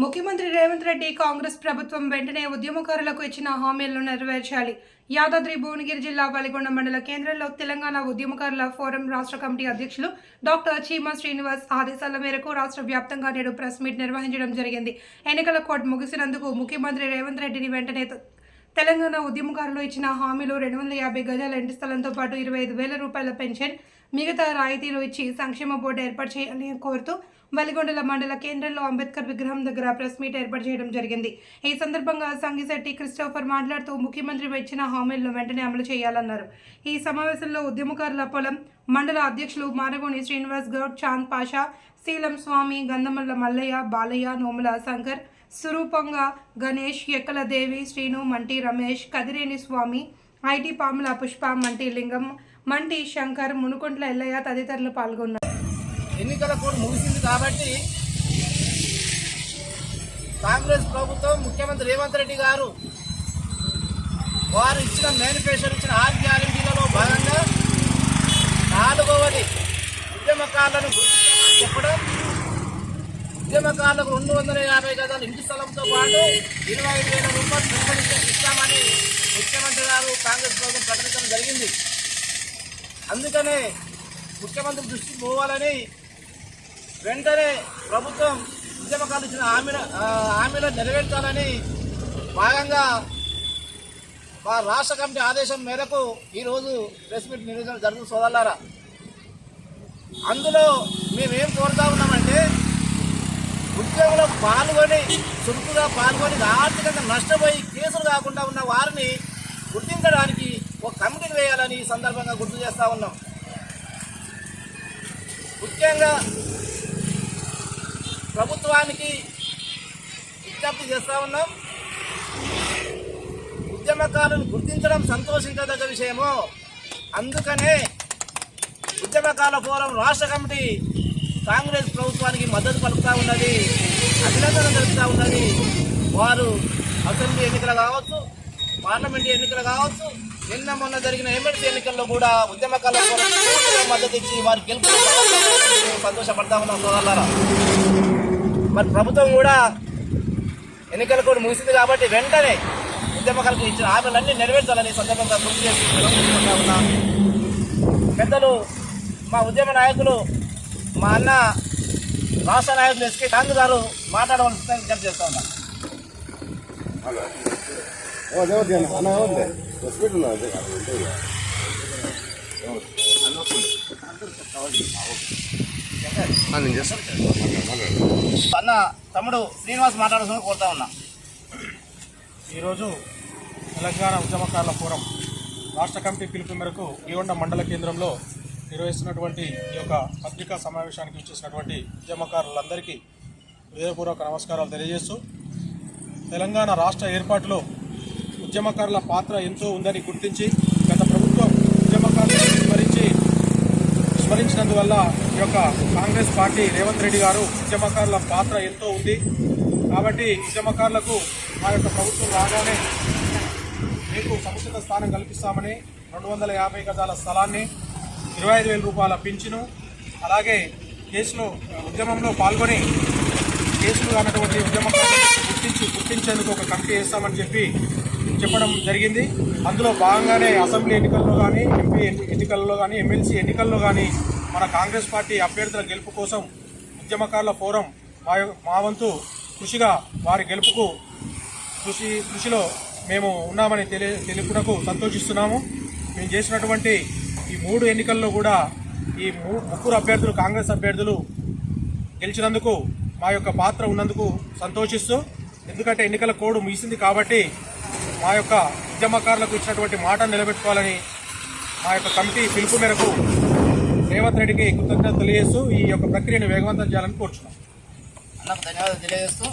ముఖ్యమంత్రి రేవంత్ రెడ్డి కాంగ్రెస్ ప్రభుత్వం వెంటనే ఉద్యమకారులకు ఇచ్చిన హామీలను నెరవేర్చాలి. యాదాద్రి భువనగిరి జిల్లా వలిగొండ మండల కేంద్రంలో తెలంగాణ ఉద్యమకారుల ఫోరం రాష్ట్ర కమిటీ అధ్యక్షులు డాక్టర్ చీమా శ్రీనివాస్ ఆదేశాల మేరకు రాష్ట్ర వ్యాప్తంగా నేడు ప్రెస్ మీట్ నిర్వహించడం జరిగింది. ఎన్నికల కోడ్ ముగిసినందుకు ముఖ్యమంత్రి రేవంత్ రెడ్డిని వెంటనే తెలంగాణ ఉద్యమకారులు ఇచ్చిన హామీలు 250 గజాల ఇంటి స్థలంతో పాటు 25,000 రూపాయల పెన్షన్, మిగతా రాయితీలు ఇచ్చి సంక్షేమ బోర్డు ఏర్పాటు చేయాలని కోరుతూ వలిగొండల మండల కేంద్రంలో అంబేద్కర్ విగ్రహం దగ్గర ప్రెస్ మీట్ ఏర్పాటు చేయడం జరిగింది. ఈ సందర్భంగా సంగిశెట్టి క్రిస్టోఫర్ మాట్లాడుతూ ముఖ్యమంత్రి ఇచ్చిన హామీలను వెంటనే అమలు చేయాలన్నారు. ఈ సమావేశంలో ఉద్యమకారుల పొలం మండల అధ్యక్షులు మారగోని శ్రీనివాస్ గౌడ్, చాంద్ పాషా, శీలం స్వామి, గంధమల్ల మల్లయ్య, బాలయ్య, నోముల శంకర్, సురూపంగా గణేష్, ఎక్కల దేవి, శ్రీను, మంటి రమేష్, కదిరేని స్వామి, ఐటీ పాముల పుష్ప, మంటి లింగం, మంటి శంకర్, మునుకొంట్ల ఎల్లయ్య తదితరులు పాల్గొన్నారు. ఎన్నికల కోడ్ ముగిసింది కాబట్టి కాంగ్రెస్ ప్రభుత్వం ముఖ్యమంత్రి రేవంత్ రెడ్డి గారు వారు ఇచ్చిన మేనిఫెస్టో ఇచ్చిన 6 గ్యారెంటీలలో భాగంగా 4వది ఉద్యమకారులను గుర్తించాలని చెప్పడం, ఉద్యమకారులకు 250 గజాల ఇంటి స్థలంతో పాటు 25,000 రూపాయలు పెన్షన్ ఇస్తామని ముఖ్యమంత్రి గారు కాంగ్రెస్ ప్రభుత్వం ప్రకటించడం జరిగింది. అందుకనే ముఖ్యమంత్రి దృష్టికి పోవాలని వెంటనే ప్రభుత్వం ఉద్యమకారులు ఇచ్చిన హామీలను నెరవేర్చాలని భాగంగా మా రాష్ట్ర కమిటీ ఆదేశం మేరకు ఈరోజు ప్రెస్ మీట్ నిర్వహించడం జరుగుతుంది. సోదరులారా, అందులో మేమేం కోరుతా ఉన్నామంటే ఉద్యోగంలో పాల్గొని చురుకుగా పాల్గొని ఆర్థికంగా నష్టపోయి కేసులు కాకుండా ఉన్న వారిని గుర్తించడానికి ఒక కమిటీని వేయాలని ఈ సందర్భంగా గుర్తు చేస్తూ ఉన్నాం. ముఖ్యంగా ప్రభుత్వానికి విజ్ఞప్తి చేస్తూ ఉన్నాం. ఉద్యమకారులను గుర్తించడం సంతోషించదగ్గ విషయమో, అందుకనే ఉద్యమకారుల ఫోరం రాష్ట్ర కమిటీ కాంగ్రెస్ ప్రభుత్వానికి మద్దతు పలుకుతూ ఉన్నది, అభినందన తెలుపుతూ ఉన్నది. వారు అసెంబ్లీ ఎన్నికలు కావచ్చు, పార్లమెంటు ఎన్నికలు కావచ్చు, నిన్న మొన్న జరిగిన ఎమ్మెల్సీ ఎన్నికల్లో కూడా ఉద్యమకారుల ఫోరం మద్దతు ఇచ్చి వారి గెలుపు సంతోషపడతా ఉన్నాం. సోదరులారా, మరి ప్రభుత్వం కూడా ఎన్నికల కూడా ముగిసింది కాబట్టి వెంటనే ఉద్యమకారులకు ఇచ్చిన హామీలన్నీ నెరవేర్చాలని సందర్భంగా గుర్తు చేసుకుంటా ఉన్నా. పెద్దలు మా ఉద్యమ నాయకులు, మా అన్న రాష్ట్ర నాయకులు ఎస్కే కాంగ్రెస్ గారు మాట్లాడవలసిందని విజ్ఞప్తి చేస్తా ఉన్నా. అన్న తమ్ముడు శ్రీనివాస్ మాట్లాడాల్సిన కోరుతా ఉన్నా. ఈరోజు తెలంగాణ ఉద్యమకారుల ఫోరం రాష్ట్ర కమిటీ పిలుపు మేరకు వలిగొండ మండల కేంద్రంలో నిర్వహిస్తున్నటువంటి ఈ యొక్క పత్రికా సమావేశానికి వచ్చేసినటువంటి ఉద్యమకారులందరికీ హృదయపూర్వక నమస్కారాలు తెలియజేస్తూ, తెలంగాణ రాష్ట్ర ఏర్పాటులో ఉద్యమకారుల పాత్ర ఎంతో ఉందని గుర్తించి గత ప్రభుత్వం ఉద్యమకారులను విస్మరించినందువల్ల ఈ యొక్క కాంగ్రెస్ పార్టీ రేవంత్ రెడ్డి గారు ఉద్యమకారుల పాత్ర ఎంతో ఉంది కాబట్టి ఉద్యమకారులకు మా యొక్క ప్రభుత్వం రాగానే మీకు సముచిత స్థానం కల్పిస్తామని 250 గజాల స్థలాన్ని, 25,000 రూపాయల పింఛను, అలాగే కేసులో ఉద్యమంలో పాల్గొని కేసులు కానటువంటి ఉద్యమకారులను గుర్తించేందుకు ఒక కమిటీ వేస్తామని చెప్పడం జరిగింది. అందులో భాగంగానే అసెంబ్లీ ఎన్నికల్లో కానీ, ఎంపీ ఎన్నికల్లో కానీ, ఎమ్మెల్సీ ఎన్నికల్లో కానీ మన కాంగ్రెస్ పార్టీ అభ్యర్థుల గెలుపు కోసం ఉద్యమకారుల ఫోరం మా వంతు కృషిగా వారి గెలుపుకు కృషిలో మేము ఉన్నామని తెలుపుటకు సంతోషిస్తున్నాము. మేము చేసినటువంటి ఈ 3 ఎన్నికల్లో కూడా ఈ 3 అభ్యర్థులు కాంగ్రెస్ అభ్యర్థులు గెలిచినందుకు మా యొక్క పాత్ర ఉన్నందుకు సంతోషిస్తూ, ఎందుకంటే ఎన్నికల కోడ్ ముగిసింది కాబట్టి మా యొక్క ఉద్యమకారులకు ఇచ్చినటువంటి మాట నిలబెట్టుకోవాలని మా యొక్క కమిటీ పిలుపు మేరకు రేవంత్ రెడ్డికి కృతజ్ఞతలు తెలియజేస్తూ ఈ యొక్క ప్రక్రియను వేగవంతం చేయాలని కోరుచున్నాం. అన్నకు ధన్యవాదాలు తెలియజేస్తూ